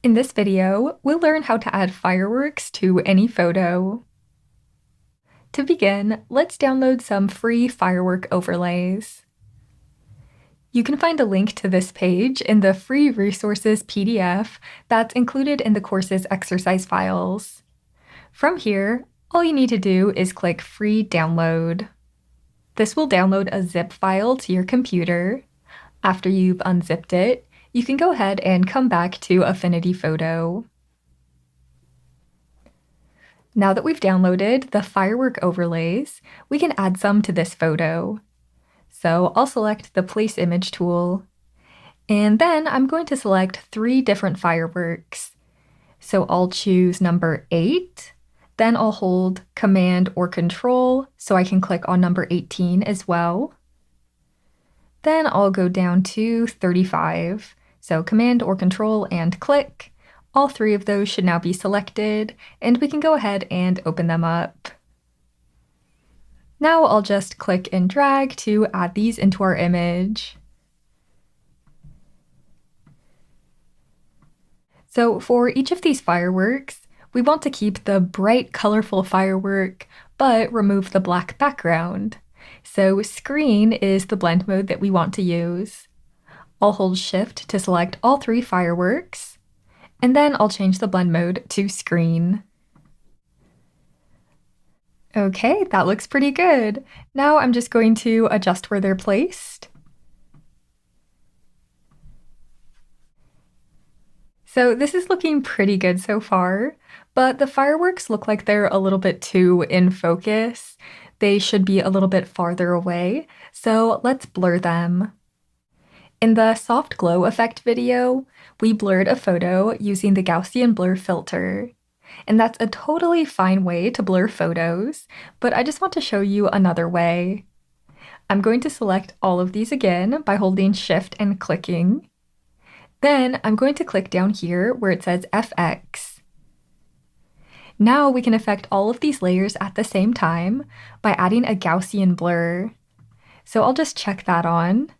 In this video, we'll learn how to add fireworks to any photo. To begin, let's download some free firework overlays. You can find a link to this page in the free resources PDF that's included in the course's exercise files. From here, all you need to do is click Free Download. This will download a zip file to your computer. After you've unzipped it, you can go ahead and come back to Affinity Photo. Now that we've downloaded the firework overlays, we can add some to this photo. So I'll select the Place Image tool, and then I'm going to select 3 different fireworks. So I'll choose number 8, then I'll hold Command or Control so I can click on number 18 as well. Then I'll go down to 35. So Command or Control and click. All 3 of those should now be selected, and we can go ahead and open them up. Now I'll just click and drag to add these into our image. So for each of these fireworks, we want to keep the bright, colorful firework, but remove the black background. So Screen is the blend mode that we want to use. I'll hold Shift to select all 3 fireworks, and then I'll change the blend mode to Screen. Okay, that looks pretty good. Now I'm just going to adjust where they're placed. So this is looking pretty good so far, but the fireworks look like they're a little bit too in focus. They should be a little bit farther away, so let's blur them. In the soft glow effect video, we blurred a photo using the Gaussian blur filter. And that's a totally fine way to blur photos, but I just want to show you another way. I'm going to select all of these again by holding Shift and clicking. Then I'm going to click down here where it says FX. Now we can affect all of these layers at the same time by adding a Gaussian blur. So I'll just check that on,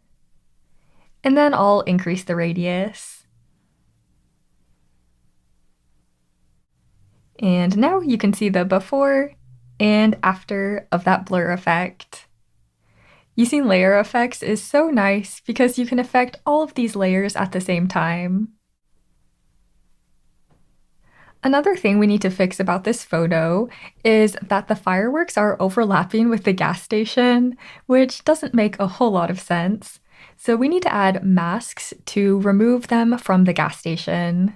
and then I'll increase the radius. And now you can see the before and after of that blur effect. Using layer effects is so nice because you can affect all of these layers at the same time. Another thing we need to fix about this photo is that the fireworks are overlapping with the gas station, which doesn't make a whole lot of sense. So we need to add masks to remove them from the gas station.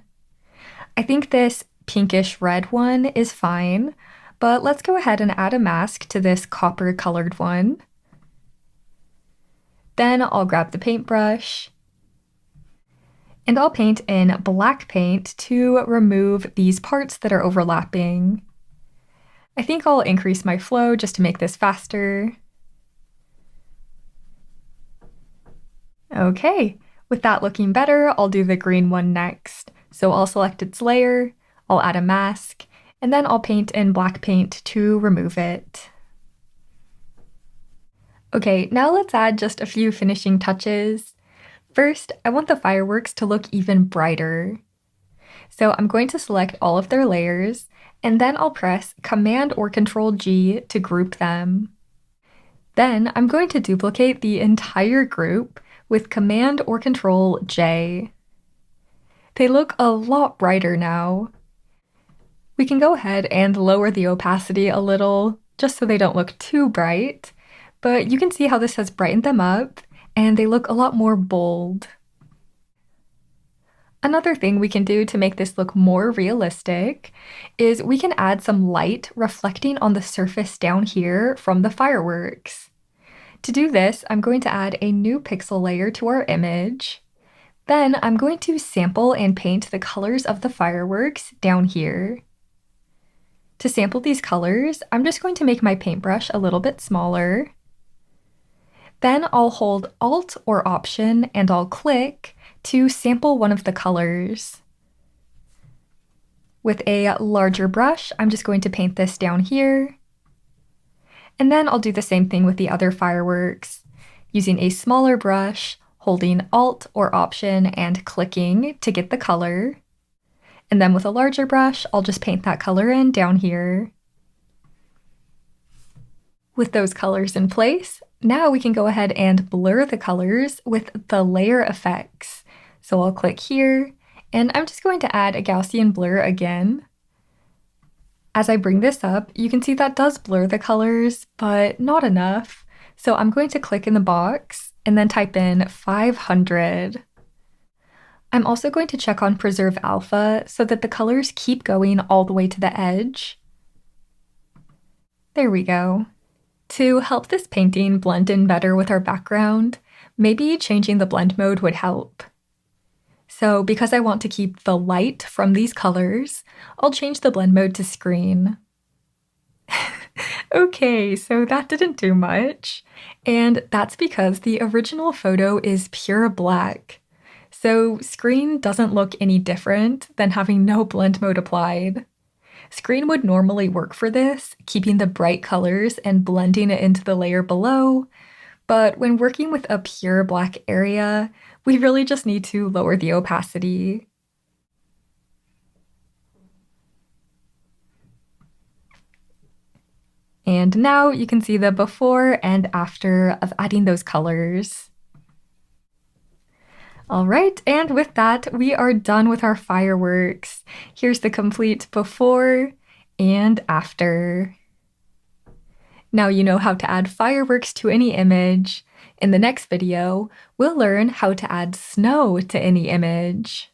I think this pinkish red one is fine, but let's go ahead and add a mask to this copper colored one. Then I'll grab the paintbrush, and I'll paint in black paint to remove these parts that are overlapping. I think I'll increase my flow just to make this faster. Okay, with that looking better, I'll do the green one next. So I'll select its layer, I'll add a mask, and then I'll paint in black paint to remove it. Okay, now let's add just a few finishing touches. First, I want the fireworks to look even brighter. So I'm going to select all of their layers, and then I'll press Command or Control G to group them. Then I'm going to duplicate the entire group with Command or Control J. They look a lot brighter now. We can go ahead and lower the opacity a little, just so they don't look too bright, but you can see how this has brightened them up, and they look a lot more bold. Another thing we can do to make this look more realistic is we can add some light reflecting on the surface down here from the fireworks. To do this, I'm going to add a new pixel layer to our image. Then I'm going to sample and paint the colors of the fireworks down here. To sample these colors, I'm just going to make my paintbrush a little bit smaller. Then I'll hold Alt or Option and I'll click to sample one of the colors. With a larger brush, I'm just going to paint this down here. And then I'll do the same thing with the other fireworks. Using a smaller brush, holding Alt or Option and clicking to get the color. And then with a larger brush, I'll just paint that color in down here. With those colors in place, now we can go ahead and blur the colors with the layer effects. So I'll click here, and I'm just going to add a Gaussian blur again. As I bring this up, you can see that does blur the colors, but not enough. So I'm going to click in the box and then type in 500. I'm also going to check on Preserve Alpha so that the colors keep going all the way to the edge. There we go. To help this painting blend in better with our background, maybe changing the blend mode would help. So because I want to keep the light from these colors, I'll change the blend mode to screen. Okay, so that didn't do much. And that's because the original photo is pure black. So screen doesn't look any different than having no blend mode applied. Screen would normally work for this, keeping the bright colors and blending it into the layer below, but when working with a pure black area, we really just need to lower the opacity. And now you can see the before and after of adding those colors. All right, and with that, we are done with our fireworks. Here's the complete before and after. Now you know how to add fireworks to any image. In the next video, we'll learn how to add snow to any image.